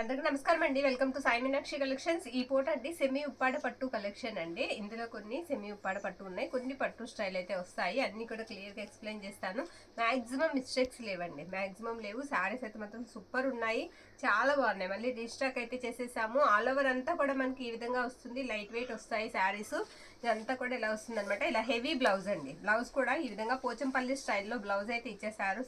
అందరికీ నమస్కారం అండి. Welcome to Sai Meenakshi collections. ఈ పూట అండి సెమీ ఉప్పాడ పట్టు కలెక్షన్ అండి. ఇందులో కొన్ని సెమీ ఉప్పాడ పట్టు ఉన్నాయి, కొన్ని పట్టు స్టైల్ అయితే వస్తాయి. అన్ని కూడా క్లియర్ గా ఎక్స్ప్లెయిన్ చేస్తాను. మాక్సిమం మిస్టేక్స్ లేవండి, మాక్సిమం లేవు. శారీస్ అయితే మాత్రం సూపర్ ఉన్నాయి, చాలా బాగున్నాయి. మళ్ళీ రీస్టాక్ అయితే చేసేసాము. ఆల్ ఓవర్ అంతా కూడా మనకి ఈ విధంగా వస్తుంది, లైట్ వెయిట్ వస్తాయి శారీస్. ఇదంతా కూడా ఇలా వస్తుంది అనమాట. ఇలా హెవీ బ్లౌజ్ అండి. బ్లౌజ్ కూడా ఈ విధంగా పోచంపల్లి స్టైల్లో బ్లౌజ్ అయితే ఇచ్చేసారు.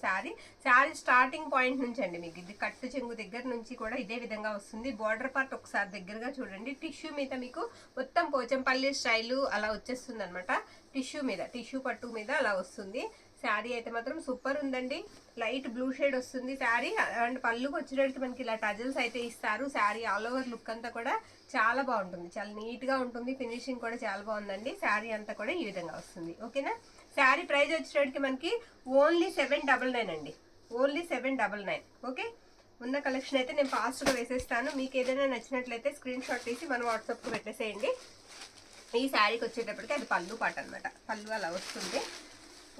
శారీ స్టార్టింగ్ పాయింట్ నుంచి అండి, మీకు ఇది కట్టు చెంగు దగ్గర నుంచి కూడా ఇదే విధంగా వస్తుంది. బార్డర్ పార్ట్ ఒకసారి దగ్గరగా చూడండి. టిష్యూ మీద మీకు మొత్తం పోచంపల్లి స్టైల్ అలా వచ్చేస్తుంది అనమాట. టిష్యూ పట్టు మీద అలా వస్తుంది. శారీ అయితే మాత్రం సూపర్ ఉందండి. లైట్ బ్లూ షేడ్ వస్తుంది శారీ. అండ్ పళ్ళుకి వచ్చేటట్టు మనకి ఇలా టజల్స్ అయితే ఇస్తారు. శారీ ఆల్ ఓవర్ లుక్ అంతా కూడా చాలా బాగుంటుంది, చాలా నీట్ గా ఉంటుంది. ఫినిషింగ్ కూడా చాలా బాగుందండి. శారీ అంతా కూడా ఈ విధంగా వస్తుంది. ఓకేనా. శారీ ప్రైస్ వచ్చేటట్టుకి మనకి ఓన్లీ 799 అండి, ఓన్లీ 799. ఓకే. ఉన్న కలెక్షన్ అయితే నేను ఫాస్ట్గా వేసేస్తాను. మీకు ఏదైనా నచ్చినట్లయితే స్క్రీన్ షాట్ తీసి మన వాట్సాప్కి పెట్టేసేయండి. ఈ శారీకి వచ్చేటప్పటికి అది పళ్ళు పాట అనమాట, పళ్ళు అలా వస్తుంది.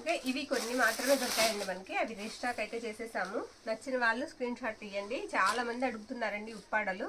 ఓకే. ఇవి కొన్ని మాత్రమే దొరికాయండి మనకి, అవి రీస్టాక్ అయితే చేసేసాము. నచ్చిన వాళ్ళు స్క్రీన్ షాట్ తీయండి. చాలా మంది అడుగుతున్నారండి ఉప్పాడలు.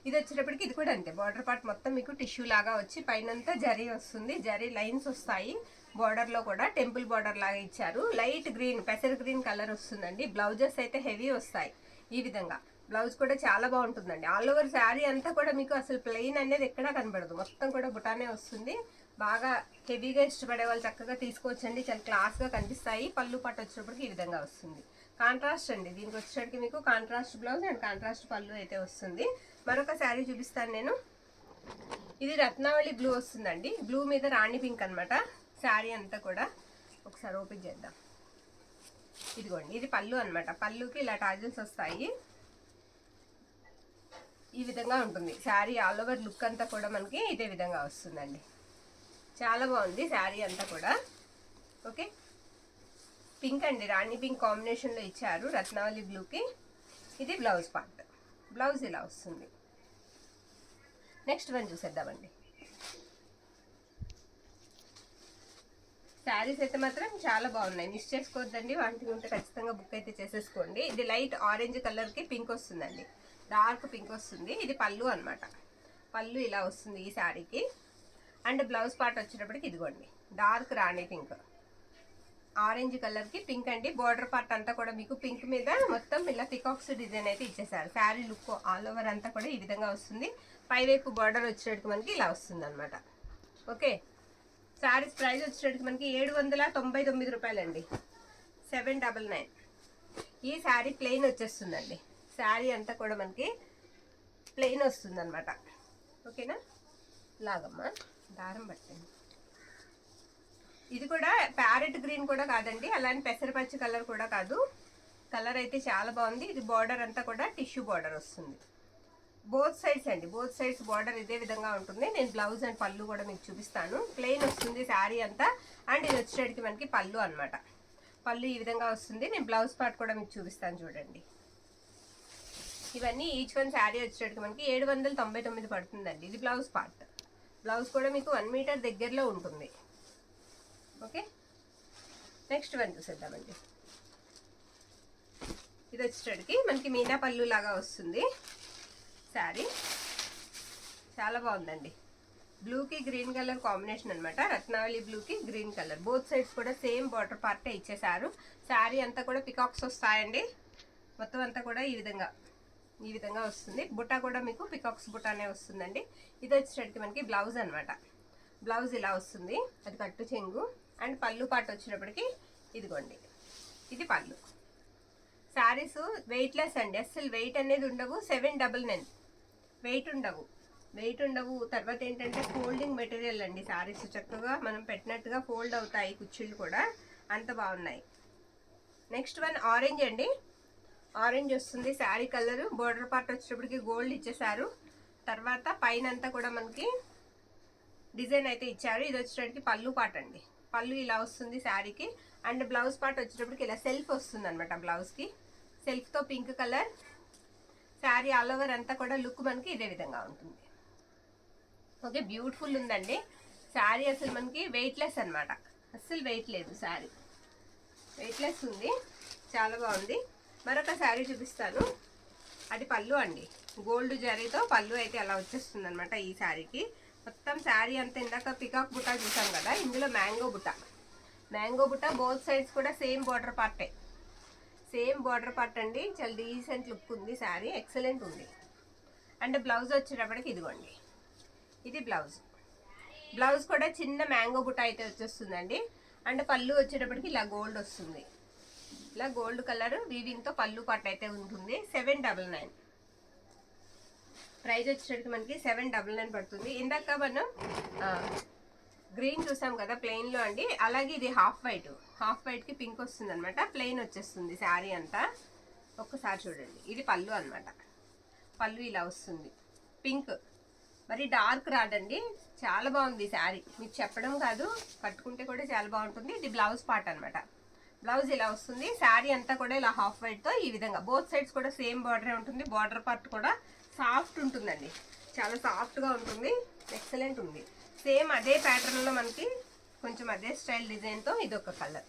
ఇది వచ్చేటప్పటికి ఇది కూడా అంతే. బార్డర్ పార్ట్ మొత్తం మీకు టిష్యూ లాగా వచ్చి పైనంతా జరీ వస్తుంది, జరీ లైన్స్ వస్తాయి. బార్డర్ లో కూడా టెంపుల్ బార్డర్ లాగా ఇచ్చారు. లైట్ గ్రీన్, పెసర్ గ్రీన్ కలర్ వస్తుందండి. బ్లౌజెస్ అయితే హెవీ వస్తాయి. ఈ విధంగా బ్లౌజ్ కూడా చాలా బాగుంటుందండి. ఆల్ ఓవర్ శారీ అంతా కూడా మీకు అసలు ప్లెయిన్ అనేది ఎక్కడా కనబడదు, మొత్తం కూడా బుటానే వస్తుంది. బాగా హెవీగా ఇష్టపడే వాళ్ళు చక్కగా తీసుకోవచ్చండి, చాలా క్లాస్గా కనిపిస్తాయి. పళ్ళు పట్టు వచ్చేటప్పటికి ఈ విధంగా వస్తుంది. కాంట్రాస్ట్ అండి, దీనికి వచ్చేటప్పటికి మీకు కాంట్రాస్ట్ బ్లౌజ్ అండ్ కాంట్రాస్ట్ పళ్ళు అయితే వస్తుంది. మరొక శారీ చూపిస్తాను నేను. ఇది రత్నావళి బ్లూ వస్తుందండి, బ్లూ మీద రాణి పింక్ అనమాట. శారీ అంతా కూడా ఒకసారి ఓపెన్ చేద్దాం. ఇదిగోండి, ఇది పళ్ళు అనమాట. పళ్ళుకి ఇలా టాజిల్స్ వస్తాయి. ఈ విధంగా ఉంటుంది శారీ. ఆల్ ఓవర్ లుక్ అంతా కూడా మనకి ఇదే విధంగా వస్తుందండి. చాలా బాగుంది శారీ అంతా కూడా. ఓకే. పింక్ అండి, రాణి పింక్ కాంబినేషన్లో ఇచ్చారు రత్నావళి బ్లూకి. ఇది బ్లౌజ్ పార్ట్, బ్లౌజ్ ఇలా వస్తుంది. నెక్స్ట్ వన్ చూసేద్దామండి. శారీస్ అయితే మాత్రం చాలా బాగున్నాయి, మిస్ చేసుకోవద్దండి. వాటికి ఉంటే ఖచ్చితంగా బుక్ అయితే చేసేసుకోండి. ఇది లైట్ ఆరెంజ్ కలర్కి పింక్ వస్తుందండి, డార్క్ పింక్ వస్తుంది. ఇది పళ్ళు అనమాట. పళ్ళు ఇలా వస్తుంది ఈ శారీకి. అండ్ బ్లౌజ్ పార్ట్ వచ్చేటప్పటికి ఇదిగోండి, డార్క్ రాణి పింక్, ఆరెంజ్ కలర్కి పింక్ అండి. బార్డర్ పార్ట్ అంతా కూడా మీకు పింక్ మీద మొత్తం ఇలా పికాక్స్ డిజైన్ అయితే ఇచ్చేసారు. శారీ లుక్ ఆల్ ఓవర్ అంతా కూడా ఈ విధంగా వస్తుంది. పైవైపు బార్డర్ వచ్చేటట్టుకు మనకి ఇలా వస్తుంది అనమాట. ఓకే. శారీస్ ప్రైస్ వచ్చేటట్టుకు మనకి 799 రూపాయలండి, 799. ఈ శారీ ప్లెయిన్ వచ్చేస్తుందండి. శారీ అంతా కూడా మనకి ప్లెయిన్ వస్తుంది అనమాట. ఓకేనా. లాగమ్మా దారం పట్టండి. ఇది కూడా ప్యారెట్ గ్రీన్ కూడా కాదండి, అలానే పెసరపచ్చి కలర్ కూడా కాదు. కలర్ అయితే చాలా బాగుంది. ఇది బార్డర్ అంతా కూడా టిష్యూ బార్డర్ వస్తుంది. బోత్ సైడ్స్ అండి, బోత్ సైడ్స్ బార్డర్ ఇదే విధంగా ఉంటుంది. నేను బ్లౌజ్ అండ్ పళ్ళు కూడా మీకు చూపిస్తాను. ప్లెయిన్ వస్తుంది శారీ అంతా. అండ్ ఇది వచ్చేటికి మనకి పళ్ళు అనమాట. పళ్ళు ఈ విధంగా వస్తుంది. నేను బ్లౌజ్ పార్ట్ కూడా మీకు చూపిస్తాను చూడండి. ఇవన్నీ ఈచ్ వన్ శారీ వచ్చేటికి మనకి 799 పడుతుందండి. ఇది బ్లౌజ్ పార్ట్. బ్లౌజ్ కూడా మీకు 1 మీటర్ దగ్గరలో ఉంటుంది. ఓకే. నెక్స్ట్ వన్ చూసేద్దామండి. ఇది వచ్చేటికి మనకి మీనా పళ్ళు లాగా వస్తుంది శారీ. చాలా బాగుందండి. బ్లూకి గ్రీన్ కలర్ కాంబినేషన్ అనమాట. రత్నావళి బ్లూకి గ్రీన్ కలర్. బోత్ సైడ్స్ కూడా సేమ్ బార్డర్ పార్టే ఇచ్చేసారు. శారీ అంతా కూడా పికాక్స్ వస్తాయండి. మొత్తం అంతా కూడా ఈ విధంగా వస్తుంది. బుట్ట కూడా మీకు పికాక్స్ బుట్టానే వస్తుందండి. ఇది వచ్చేటప్పటికి మనకి బ్లౌజ్ అనమాట. బ్లౌజ్ ఇలా వస్తుంది, అది కట్టు చెంగు. అండ్ పళ్ళు పాటు వచ్చేటప్పటికి ఇదిగోండి, ఇది పళ్ళు. శారీస్ వెయిట్లెస్ అండి, అస్సలు వెయిట్ అనేది ఉండవు. 799 వెయిట్ ఉండవు. తర్వాత ఏంటంటే ఫోల్డింగ్ మెటీరియల్ అండి. శారీస్ చక్కగా మనం పెట్టినట్టుగా ఫోల్డ్ అవుతాయి, కుర్చీలు కూడా అంత బాగున్నాయి. నెక్స్ట్ వన్ ఆరెంజ్ అండి. ఆరెంజ్ వస్తుంది శారీ కలర్. బోర్డర్ పార్ట్ వచ్చేటప్పటికి గోల్డ్ ఇచ్చేసారు. తర్వాత పైన అంతా కూడా మనకి డిజైన్ అయితే ఇచ్చారు. ఇది వచ్చేటప్పటికి పళ్ళు పార్ట్ అండి. పళ్ళు ఇలా వస్తుంది శారీకి. అండ్ బ్లౌజ్ పార్ట్ వచ్చేటప్పటికి ఇలా సెల్ఫ్ వస్తుంది అనమాట. బ్లౌజ్కి సెల్ఫ్తో pink colour. Sari all over అంతా కూడా లుక్ మనకి ఇదే విధంగా ఉంటుంది. ఓకే. బ్యూటిఫుల్ ఉందండి శారీ. అసలు మనకి వెయిట్లెస్ అనమాట, అస్సలు వెయిట్ లేదు శారీ, వెయిట్లెస్ ఉంది. చాలా బాగుంది. మరొక శారీ చూపిస్తాను. అది పళ్ళు అండి. గోల్డ్ జరీతో పళ్ళు అయితే అలా వచ్చేస్తుంది అనమాట ఈ శారీకి. మొత్తం శారీ అంతా ఇందాక పికాక్ బుట్ట చూసాం కదా, ఇందులో మ్యాంగో బుట్ట బోత్ సైడ్స్ కూడా సేమ్ బార్డర్ పార్టే, సేమ్ బార్డర్ పార్ట్ అండి. చాలా డీసెంట్ లుక్ ఉంది శారీ, ఎక్సలెంట్ ఉంది. అండ్ బ్లౌజ్ వచ్చేటప్పటికి ఇదిగోండి, ఇది బ్లౌజ్ కూడా చిన్న మ్యాంగో బుట్ట అయితే వచ్చేస్తుందండి. అండ్ పళ్ళు వచ్చేటప్పటికి ఇలా గోల్డ్ వస్తుంది, ఇలా గోల్డ్ కలర్ వీవింగ్తో పళ్ళు పార్ట్ అయితే ఉంటుంది. 799 ప్రైస్ వచ్చేటప్పటికి మనకి 799 పడుతుంది. ఇందాక మనం గ్రీన్ చూసాం కదా ప్లెయిన్లో అండి, అలాగే ఇది హాఫ్ వైట్కి పింక్ వస్తుంది అనమాట. ప్లెయిన్ వచ్చేస్తుంది శారీ అంతా. ఒక్కసారి చూడండి, ఇది పళ్ళు అనమాట. పళ్ళు ఇలా వస్తుంది పింక్, మరి డార్క్ రాదండి. చాలా బాగుంది శారీ, మీకు చెప్పడం కాదు, కట్టుకుంటే కూడా చాలా బాగుంటుంది. ఇది బ్లౌజ్ పార్ట్ అనమాట. బ్లౌజ్ ఇలా వస్తుంది. శారీ అంతా కూడా ఇలా హాఫ్ వైట్తో ఈ విధంగా బోత్ సైడ్స్ కూడా సేమ్ బార్డరే ఉంటుంది. బార్డర్ పార్ట్ కూడా సాఫ్ట్ ఉంటుందండి, చాలా సాఫ్ట్గా ఉంటుంది, ఎక్సలెంట్ ఉంది. సేమ్ అదే ప్యాటర్న్లో మనకి కొంచెం అదే స్టైల్ డిజైన్తో ఇదొక కలర్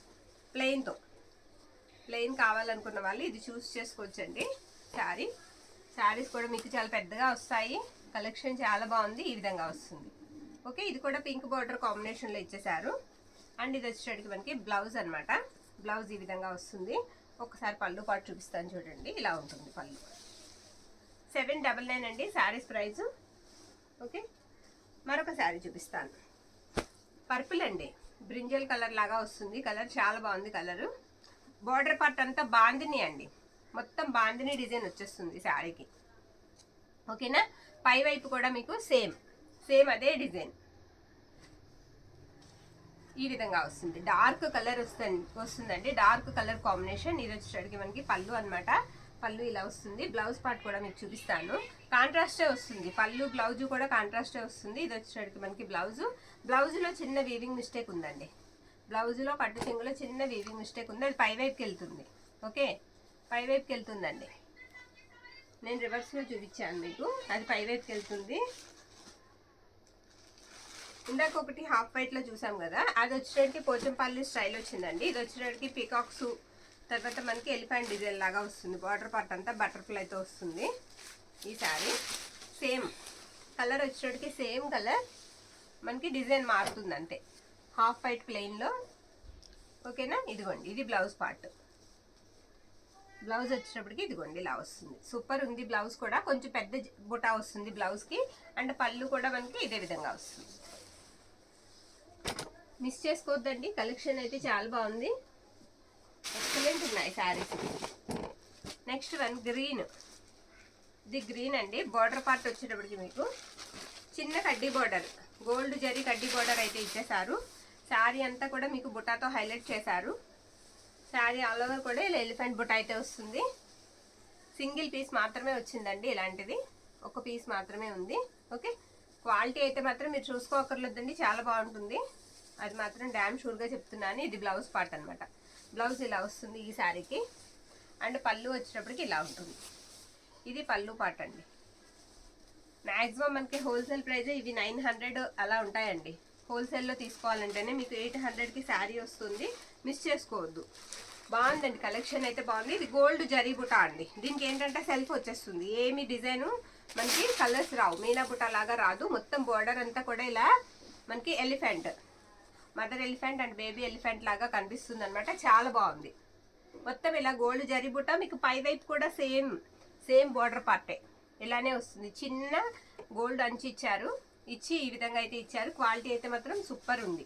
ప్లెయిన్ కావాలనుకున్న వాళ్ళు ఇది చూస్ చేసుకోవచ్చండి. శారీస్ కూడా మీకు చాలా పెద్దగా వస్తాయి, కలెక్షన్ చాలా బాగుంది, ఈ విధంగా వస్తుంది. ఓకే, ఇది కూడా పింక్ బార్డర్ కాంబినేషన్లో ఇచ్చేసారు. అండ్ ఇది వచ్చేటికి మనకి బ్లౌజ్ అనమాట. బ్లౌజ్ ఈ విధంగా వస్తుంది. ఒకసారి పళ్ళు పాటు చూపిస్తాను చూడండి, ఇలా ఉంటుంది పళ్ళు. 799 అండి శారీస్ ప్రైస్. ఓకే, మరొక శారీ చూపిస్తాను. పర్పుల్ అండి, బ్రింజల్ కలర్ లాగా వస్తుంది. కలర్ చాలా బాగుంది. కలరు బార్డర్ పార్ట్ అంతా బాందిని అండి, మొత్తం బాందిని డిజైన్ వచ్చేస్తుంది శారీకి. ఓకేనా, పై వైపు కూడా మీకు సేమ్ అదే డిజైన్ ఈ విధంగా వస్తుంది. డార్క్ కలర్ వస్తుందండి, డార్క్ కలర్ కాంబినేషన్. ఇది వచ్చేసరికి మనకి పళ్ళు అనమాట. పళ్ళు ఇలా వస్తుంది. బ్లౌజ్ పార్ట్ కూడా మీకు చూపిస్తాను, కాంట్రాస్టే వస్తుంది. పళ్ళు బ్లౌజ్ కూడా కాంట్రాస్టే వస్తుంది. ఇది వచ్చేసరికి మనకి బ్లౌజ్లో చిన్న వీవింగ్ మిస్టేక్ ఉందండి. బ్లౌజ్లో పట్టు చెంగులో చిన్న వీవింగ్ మిస్టేక్ ఉంది, అది పై వైపుకి వెళ్తుంది. ఓకే, పై వైపుకి వెళ్తుందండి. నేను రివర్స్లో చూపించాను మీకు, అది పై వైపుకి వెళ్తుంది. ఇందాక ఒకటి హాఫ్ వైట్లో చూసాం కదా, అది వచ్చేటికి పోచంపల్లి స్టైల్ వచ్చిందండి. ఇది వచ్చేటికి పికాక్స్, తర్వాత మనకి ఎలిఫెంట్ డిజైన్ లాగా వస్తుంది. బార్డర్ పార్ట్ అంతా బటర్ఫ్లైతో వస్తుంది. ఈ శారీ సేమ్ కలర్ వచ్చేటికి సేమ్ కలర్, మనకి డిజైన్ మారుతుంది అంతే, హాఫ్ వైట్ ప్లెయిన్లో. ఓకేనా, ఇదిగోండి ఇది బ్లౌజ్ పార్ట్. బ్లౌజ్ వచ్చేటప్పటికి ఇదిగోండి ఇలా వస్తుంది. సూపర్ ఉంది. బ్లౌజ్ కూడా కొంచెం పెద్ద బుటా వస్తుంది బ్లౌజ్కి. అండ్ పళ్ళు కూడా మనకి ఇదే విధంగా వస్తుంది. మిస్ చేసుకోవద్దండి, కలెక్షన్ అయితే చాలా బాగుంది, ఎక్సలెంట్ ఉన్నాయి శారీస్. Next one green. ఇది గ్రీన్ అండి. బార్డర్ పార్ట్ వచ్చేటప్పటికి మీకు చిన్న కడ్డీ బార్డర్, గోల్డ్ జరీ కడ్డీ బార్డర్ అయితే ఇచ్చేసారు. శారీ అంతా కూడా మీకు బుటాతో హైలైట్ చేశారు. శారీ ఆల్ ఓవర్ కూడా ఇలా ఎలిఫెంట్ బుట్ట అయితే వస్తుంది. సింగిల్ పీస్ మాత్రమే వచ్చిందండి, ఇలాంటిది ఒక పీస్ మాత్రమే ఉంది. ఓకే, క్వాలిటీ అయితే మాత్రం మీరు చూసుకోకర్లేదండి, చాలా బాగుంటుంది, అది మాత్రం డ్యామ్ షూర్గా చెప్తున్నాను. ఇది బ్లౌజ్ పార్ట్ అనమాట. బ్లౌజ్ ఇలా వస్తుంది ఈ శారీకి. అండ్ పళ్ళు వచ్చేటప్పటికి ఇలా ఉంటుంది. ఇది పళ్ళు పార్ట్ అండి. మ్యాక్సిమం మనకి హోల్సేల్ ప్రైస్ ఇవి 900 అలా ఉంటాయండి. హోల్సేల్లో తీసుకోవాలంటేనే మీకు 800కి శారీ వస్తుంది, మిస్ చేసుకోవద్దు. బాగుందండి, కలెక్షన్ అయితే బాగుంది. ఇది గోల్డ్ జరీ బుటా అండి. దీనికి ఏంటంటే సెల్ఫ్ వచ్చేస్తుంది, ఏమి డిజైను మనకి కలర్స్ రావు, మీనా బుటా లాగా రాదు. మొత్తం బోర్డర్ అంతా కూడా ఇలా మనకి elephant, mother elephant and baby elephant లాగా కనిపిస్తుంది అనమాట. చాలా బాగుంది. మొత్తం ఇలా గోల్డ్ జరీ బుటా, మీకు పై వైపు కూడా సేమ్ బోర్డర్ పార్టే ఇలానే వస్తుంది. చిన్న గోల్డ్ అంచు ఇచ్చి ఈ విధంగా అయితే ఇచ్చారు. క్వాలిటీ అయితే మాత్రం సూపర్ ఉంది.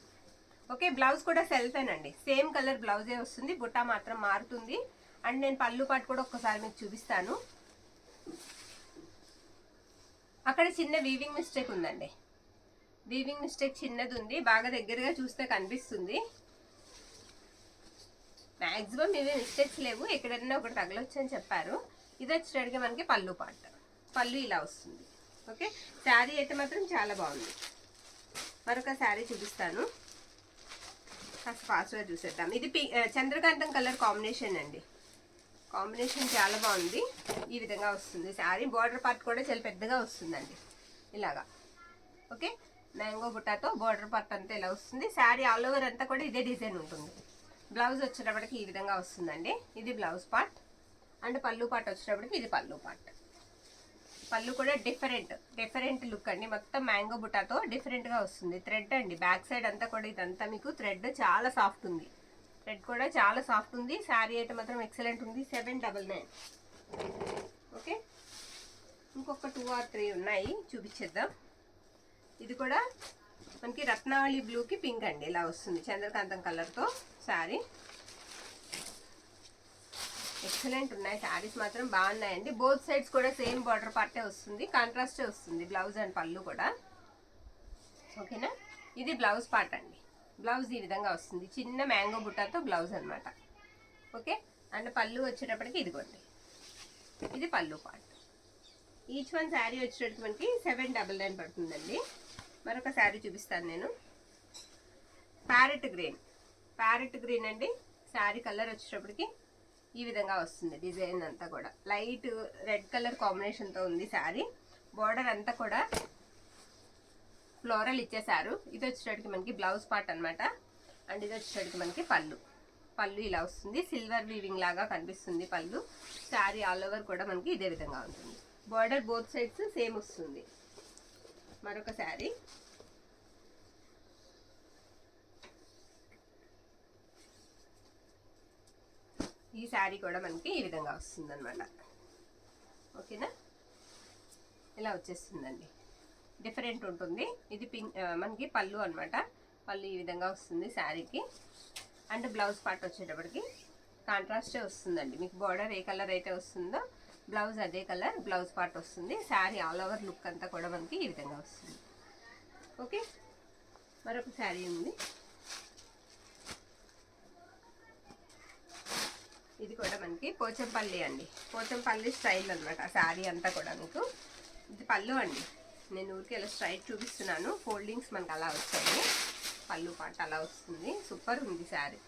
ఓకే, బ్లౌజ్ కూడా సెల్ఫేనండి, సేమ్ కలర్ బ్లౌజే వస్తుంది, బుట్టా మాత్రం మారుతుంది. అండ్ నేను పళ్ళు పాటు కూడా ఒక్కసారి మీకు చూపిస్తాను. అక్కడ చిన్న వీవింగ్ మిస్టేక్ ఉందండి, వీవింగ్ మిస్టేక్ చిన్నది ఉంది, బాగా దగ్గరగా చూస్తే కనిపిస్తుంది. మ్యాక్సిమం ఇవి మిస్టేక్స్ లేవు, ఎక్కడైనా ఒకటి తగలొచ్చు అని చెప్పారు. ఇది వచ్చేటడికి మనకి పళ్ళు పార్ట్, పళ్ళు ఇలా వస్తుంది. ఓకే, శారీ అయితే మాత్రం చాలా బాగుంది. మరొక శారీ చూపిస్తాను, కాస్త ఫాస్ట్గా చూసేద్దాం. ఇది చంద్రకాంతం కలర్ కాంబినేషన్ అండి. కాంబినేషన్ చాలా బాగుంది. ఈ విధంగా వస్తుంది శారీ. బార్డర్ పార్ట్ కూడా చాలా పెద్దగా వస్తుందండి ఇలాగా. ఓకే, మ్యాంగో బుట్టాతో బార్డర్ పార్ట్ అంతా ఇలా వస్తుంది. శారీ ఆల్ ఓవర్ అంతా కూడా ఇదే డిజైన్ ఉంటుంది. బ్లౌజ్ వచ్చేటప్పటికి ఈ విధంగా వస్తుందండి. ఇది బ్లౌజ్ పార్ట్. అండ్ పళ్ళు పార్ట్ వచ్చేటప్పటికి ఇది పళ్ళు పార్ట్. పళ్ళు కూడా డిఫరెంట్ లుక్ అండి. మొత్తం మ్యాంగో బుటాతో డిఫరెంట్గా వస్తుంది. థ్రెడ్ అండి, బ్యాక్ సైడ్ అంతా కూడా ఇదంతా మీకు థ్రెడ్ చాలా సాఫ్ట్ ఉంది. థ్రెడ్ కూడా చాలా సాఫ్ట్ ఉంది. శారీ అయితే మాత్రం ఎక్సలెంట్ ఉంది. 799. ఓకే, ఇంకొక 2 or 3 ఉన్నాయి, చూపించేద్దాం. ఇది కూడా మనకి రత్నావళి బ్లూకి పింక్ అండి, ఇలా వస్తుంది చంద్రకాంతం కలర్తో శారీ. ఎక్సలెంట్ ఉన్నాయి శారీస్ మాత్రం, బాగున్నాయండి. బోత్ సైడ్స్ కూడా సేమ్ బార్డర్ పార్టే వస్తుంది, కాంట్రాస్టే వస్తుంది బ్లౌజ్ అండ్ పళ్ళు కూడా. ఓకేనా, ఇది బ్లౌజ్ పార్ట్ అండి. బ్లౌజ్ ఈ విధంగా వస్తుంది, చిన్న మ్యాంగో బుట్టాతో బ్లౌజ్ అనమాట. ఓకే, అండ్ పళ్ళు వచ్చేటప్పటికి ఇదిగోండి, ఇది పళ్ళు పార్ట్. ఈచ్ వన్ శారీ వచ్చేటప్పటికి మనకి 799 పడుతుందండి. మరొక శారీ చూపిస్తాను నేను. ప్యారెట్ గ్రీన్ అండి శారీ. కలర్ వచ్చేటప్పటికి ఈ విధంగా వస్తుంది. డిజైన్ అంతా కూడా లైట్ రెడ్ కలర్ కాంబినేషన్తో ఉంది శారీ. బార్డర్ అంతా కూడా ఫ్లోరల్ ఇచ్చేసారు. ఇది వచ్చేటప్పటికి మనకి బ్లౌజ్ పార్ట్ అనమాట. అండ్ ఇది వచ్చేటప్పటికి మనకి పళ్ళు ఇలా వస్తుంది, సిల్వర్ వీవింగ్ లాగా కనిపిస్తుంది పళ్ళు. శారీ ఆల్ ఓవర్ కూడా మనకి ఇదే విధంగా ఉంటుంది. బార్డర్ బోత్ సైడ్స్ సేమ్ వస్తుంది. మరొక శారీ, ఈ శారీ కూడా మనకి ఈ విధంగా వస్తుంది అనమాట. ఓకేనా, ఇలా వచ్చేస్తుందండి, డిఫరెంట్ ఉంటుంది. ఇది మనకి పళ్ళు అనమాట. పళ్ళు ఈ విధంగా వస్తుంది శారీకి. అండ్ బ్లౌజ్ పార్ట్ వచ్చేటప్పటికి కాంట్రాస్టే వస్తుందండి. మీకు బార్డర్ ఏ కలర్ అయితే వస్తుందో బ్లౌజ్ అదే కలర్ బ్లౌజ్ పార్ట్ వస్తుంది. శారీ ఆల్ ఓవర్ లుక్ అంతా కూడా మనకి ఈ విధంగా వస్తుంది. ఓకే, మరొక శారీ ఉంది. ఇది కూడా మనకి పోచంపల్లి అండి, పోచంపల్లి స్టైల్ అనమాట శారీ అంతా కూడా. మీకు ఇది పళ్ళు అండి, నేను ఊరికి ఇలా స్ట్రైట్ చూపిస్తున్నాను. ఫోల్డింగ్స్ మనకు అలా వచ్చాయి, పళ్ళు పాట అలా వస్తుంది. సూపర్ ఉంది శారీ,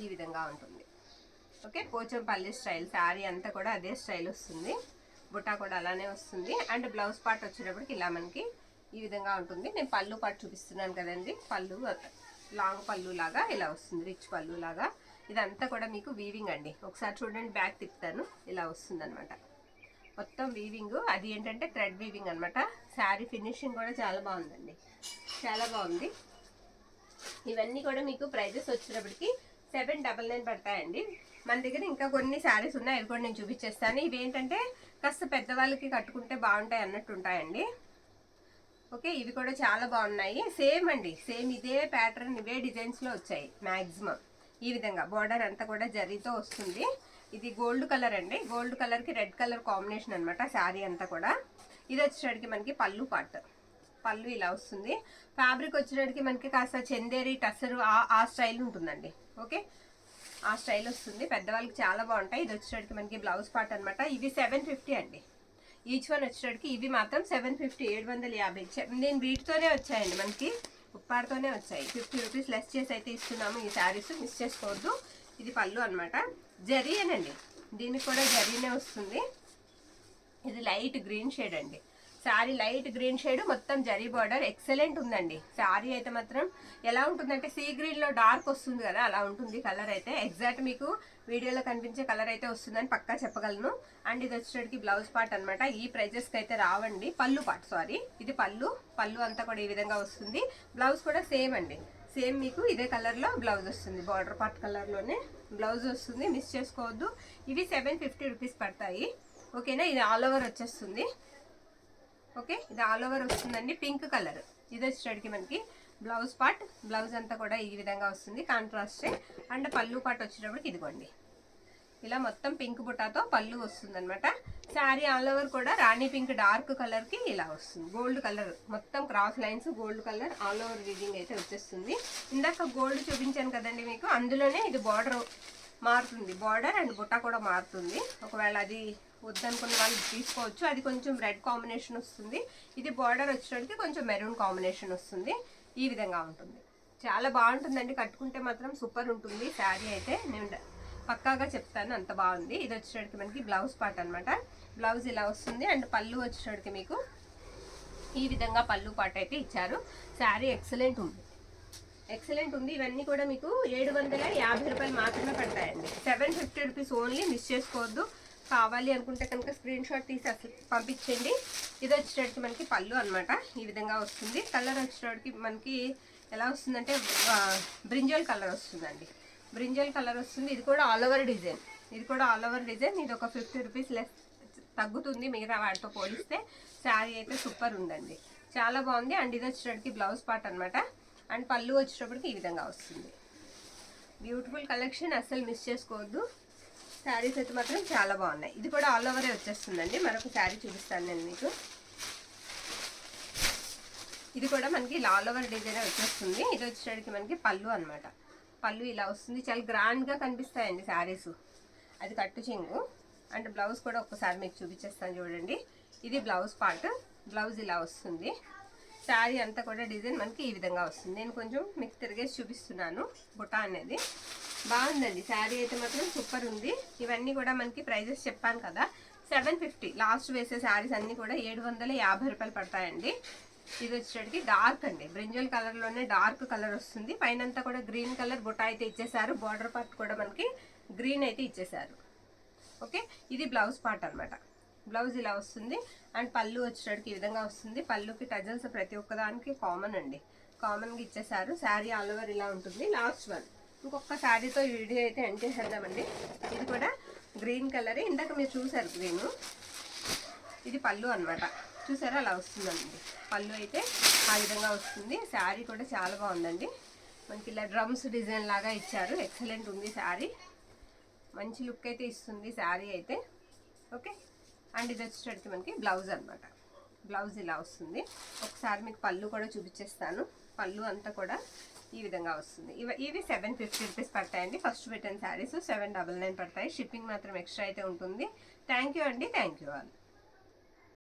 ఈ విధంగా ఉంటుంది. ఓకే, పోచంపల్లి స్టైల్ శారీ అంతా కూడా అదే స్టైల్ వస్తుంది. బుట్టా కూడా అలానే వస్తుంది. అండ్ బ్లౌజ్ పార్ట్ వచ్చేటప్పటికి ఇలా మనకి ఈ విధంగా ఉంటుంది. నేను పళ్ళు పార్ట్ చూపిస్తున్నాను కదండి, పళ్ళు లాంగ్ పళ్ళు లాగా ఇలా వస్తుంది, రిచ్ పళ్ళు లాగా. ఇదంతా కూడా మీకు వీవింగ్ అండి. ఒకసారి చూడండి, బ్యాక్ తిప్పుతాను, ఇలా వస్తుంది అనమాట మొత్తం వీవింగ్. అది ఏంటంటే థ్రెడ్ వీవింగ్ అనమాట. శారీ ఫినిషింగ్ కూడా చాలా బాగుందండి, చాలా బాగుంది. ఇవన్నీ కూడా మీకు ప్రైజెస్ వచ్చేటప్పటికి 799 పడతాయండి. మన దగ్గర ఇంకా కొన్ని శారీస్ ఉన్నాయి, అవి కూడా నేను చూపించేస్తాను. ఇవి ఏంటంటే కాస్త పెద్దవాళ్ళకి కట్టుకుంటే బాగుంటాయి అన్నట్టు ఉంటాయండి. ఓకే, ఇవి కూడా చాలా బాగున్నాయి. సేమ్ అండి, సేమ్ ఇదే ప్యాటర్న్, ఇవే డిజైన్స్లో వచ్చాయి మ్యాక్సిమం. ఈ విధంగా బార్డర్ అంతా కూడా జరీతో వస్తుంది. ఇది గోల్డ్ కలర్ అండి, గోల్డ్ కలర్కి రెడ్ కలర్ కాంబినేషన్ అనమాట శారీ అంతా కూడా. ఇది వచ్చేటికి మనకి పళ్ళు పార్ట్, పళ్ళు ఇలా వస్తుంది. ఫ్యాబ్రిక్ వచ్చేటికి మనకి కాస్త చందేరి టసరు ఆ స్టైల్ ఉంటుందండి. ఓకే, ఆ స్టైల్ వస్తుంది, పెద్దవాళ్ళకి చాలా బాగుంటాయి. ఇది వచ్చేటికి మనకి బ్లౌజ్ పార్ట్ అనమాట. ఇవి 750 అండి ఈచ్ వన్. వచ్చేటికి ఇవి మాత్రం 750, 750. నేను వీటితోనే వచ్చాయండి, మనకి ఉప్పాడుతోనే వచ్చాయి. 50 రూపీస్ లెస్ చేసి అయితే ఇస్తున్నాము ఈ శారీస్, మిస్ చేసుకోవద్దు. ఇది పళ్ళు అనమాట, జరీయేనండి, దీనికి కూడా జరీనే వస్తుంది. ఇది లైట్ గ్రీన్ షేడ్ అండి శారీ, లైట్ గ్రీన్ షేడ్, మొత్తం జరీ బార్డర్. ఎక్సలెంట్ ఉందండి శారీ అయితే మాత్రం. ఎలా ఉంటుందంటే సీ గ్రీన్లో డార్క్ వస్తుంది కదా, అలా ఉంటుంది కలర్ అయితే. ఎగ్జాక్ట్ మీకు వీడియోలో కనిపించే కలర్ అయితే వస్తుందని పక్కా చెప్పగలను. అండ్ ఇది వచ్చేటికి బ్లౌజ్ పార్ట్ అనమాట. ఈ ప్రైజెస్కి అయితే రావండి. పళ్ళు పార్ట్, సారీ, ఇది పళ్ళు అంతా కూడా ఈ విధంగా వస్తుంది. బ్లౌజ్ కూడా సేమ్ అండి, సేమ్ మీకు ఇదే కలర్లో బ్లౌజ్ వస్తుంది, బార్డర్ పార్ట్ కలర్లోనే బ్లౌజ్ వస్తుంది, మిస్ చేసుకోవద్దు. ఇవి 750 రూపీస్ పడతాయి. ఓకేనా, ఇది ఆల్ ఓవర్ వచ్చేస్తుంది. ఓకే, ఇది ఆల్ ఓవర్ వస్తుందండి, పింక్ కలర్. ఇది వచ్చేటికి మనకి బ్లౌజ్ పార్ట్, బ్లౌజ్ అంతా కూడా ఈ విధంగా వస్తుంది, కాంట్రాస్టే. అండ్ పళ్ళు పార్ట్ వచ్చేటప్పటికి ఇదిగోండి, ఇలా మొత్తం పింక్ బుట్టాతో పళ్ళు వస్తుంది అనమాట. శారీ ఆల్ ఓవర్ కూడా రాణి పింక్ డార్క్ కలర్కి ఇలా వస్తుంది. గోల్డ్ కలర్ మొత్తం cross lines, gold colour all over weaving అయితే వచ్చేస్తుంది. ఇందాక గోల్డ్ చూపించాను కదండి మీకు, అందులోనే ఇది బార్డర్ మారుతుంది, బార్డర్ అండ్ బుట్ట కూడా మారుతుంది. ఒకవేళ అది వద్దనుకున్న వాళ్ళు తీసుకోవచ్చు. అది కొంచెం రెడ్ కాంబినేషన్ వస్తుంది. ఇది బార్డర్ వచ్చేటికి కొంచెం మెరూన్ కాంబినేషన్ వస్తుంది. ఈ విధంగా ఉంటుంది, చాలా బాగుంటుందండి. కట్టుకుంటే మాత్రం సూపర్ ఉంటుంది శారీ అయితే, నేను పక్కాగా చెప్తాను, అంత బాగుంది. ఇది వచ్చేటికి మనకి బ్లౌజ్ పార్ట్ అనమాట. బ్లౌజ్ ఇలా వస్తుంది. అండ్ పళ్ళు వచ్చేటికి మీకు ఈ విధంగా పళ్ళు పార్ట్ అయితే ఇచ్చారు. శారీ ఎక్సలెంట్ ఉంది. ఇవన్నీ కూడా మీకు 750 రూపాయలు మాత్రమే పడతాయండి. 750 రూపీస్ ఓన్లీ, మిస్ చేసుకోవద్దు. కావాలి అనుకుంటే కనుక స్క్రీన్ షాట్ తీసి అసలు పంపించండి. ఇది వచ్చేటప్పటికి మనకి పళ్ళు అనమాట, ఈ విధంగా వస్తుంది. కలర్ వచ్చేటప్పటికి మనకి ఎలా వస్తుందంటే బ్రింజల్ కలర్ వస్తుందండి, బ్రింజల్ కలర్ వస్తుంది. ఇది కూడా ఆల్ ఓవర్ డిజైన్, ఇది కూడా ఆల్ ఓవర్ డిజైన్. ఇది ఒక 50 రూపీస్ లెస్ తగ్గుతుంది మిగతా వాటితో పోలిస్తే. శారీ అయితే సూపర్ ఉందండి, చాలా బాగుంది. అండ్ ఇది వచ్చేటప్పటికి బ్లౌజ్ పార్ట్ అనమాట. అండ్ పళ్ళు వచ్చేటప్పటికి ఈ విధంగా వస్తుంది. బ్యూటిఫుల్ కలెక్షన్, అస్సలు మిస్ చేసుకోవద్దు. శారీస్ అయితే మాత్రం చాలా బాగున్నాయి. ఇది కూడా ఆల్ ఓవరే వచ్చేస్తుందండి. మరొక శారీ చూపిస్తాను నేను మీకు. ఇది కూడా మనకి ఆల్ ఓవర్ డిజైన్ వచ్చేస్తుంది. ఇది వచ్చేటప్పటికి మనకి పళ్ళు అనమాట. పళ్ళు ఇలా వస్తుంది, చాలా గ్రాండ్గా కనిపిస్తాయండి శారీస్. అది కట్టు చెంగు. అండ్ బ్లౌజ్ కూడా ఒక్కసారి మీకు చూపించేస్తాను చూడండి. ఇది బ్లౌజ్ పార్ట్, బ్లౌజ్ ఇలా వస్తుంది. శారీ అంతా కూడా డిజైన్ మనకి ఈ విధంగా వస్తుంది. నేను కొంచెం మీకు తిరిగేసి చూపిస్తున్నాను. బుటా అనేది బాగుందండి. శారీ అయితే మాత్రం సూపర్ ఉంది. ఇవన్నీ కూడా మనకి ప్రైజెస్ చెప్పాను కదా, 750. లాస్ట్ వేసే శారీస్ అన్నీ కూడా 750 రూపాయలు పడతాయండి. ఇది వచ్చేటికి డార్క్ అండి, బ్రింజల్ కలర్లోనే డార్క్ కలర్ వస్తుంది. పైనంతా కూడా గ్రీన్ కలర్ బుటా అయితే ఇచ్చేసారు. బార్డర్ పార్ట్ కూడా మనకి గ్రీన్ అయితే ఇచ్చేసారు. ఓకే, ఇది బ్లౌజ్ పార్ట్ అనమాట. బ్లౌజ్ ఇలా వస్తుంది. అండ్ పళ్ళు వచ్చేటికి ఈ విధంగా వస్తుంది. పళ్ళుకి టజల్స్ ప్రతి ఒక్కదానికి కామన్ అండి, కామన్గా ఇచ్చేసారు. శారీ ఆల్ ఓవర్ ఇలా ఉంటుంది. లాస్ట్ వన్ ఇంకొక శారీతో ఈ వీడియో అయితే ఎండ్ చేసేద్దామండి. ఇది కూడా గ్రీన్ కలరే, ఇందాక మీరు చూసారు గ్రీను. ఇది పళ్ళు అనమాట, చూసారా అలా వస్తుందండి. పళ్ళు అయితే ఆ విధంగా వస్తుంది. శారీ కూడా చాలా బాగుందండి. మనకి ఇలా డ్రమ్స్ డిజైన్ లాగా ఇచ్చారు. ఎక్సలెంట్ ఉంది శారీ, మంచి లుక్ అయితే ఇస్తుంది శారీ అయితే. ఓకే, అండ్ ఇది వచ్చేటప్పటికి మనకి బ్లౌజ్ అనమాట. బ్లౌజ్ ఇలా వస్తుంది. ఒకసారి మీకు పళ్ళు కూడా చూపించేస్తాను. పళ్ళు అంతా కూడా ఈ విధంగా వస్తుంది. ఇవి 750 రూపీస్ పడతాయండి. ఫస్ట్ పెట్టిన శారీస్ 799 పడతాయి. షిప్పింగ్ మాత్రం ఎక్స్ట్రా అయితే ఉంటుంది. థ్యాంక్ యూ అండి, థ్యాంక్ యూ ఆల్.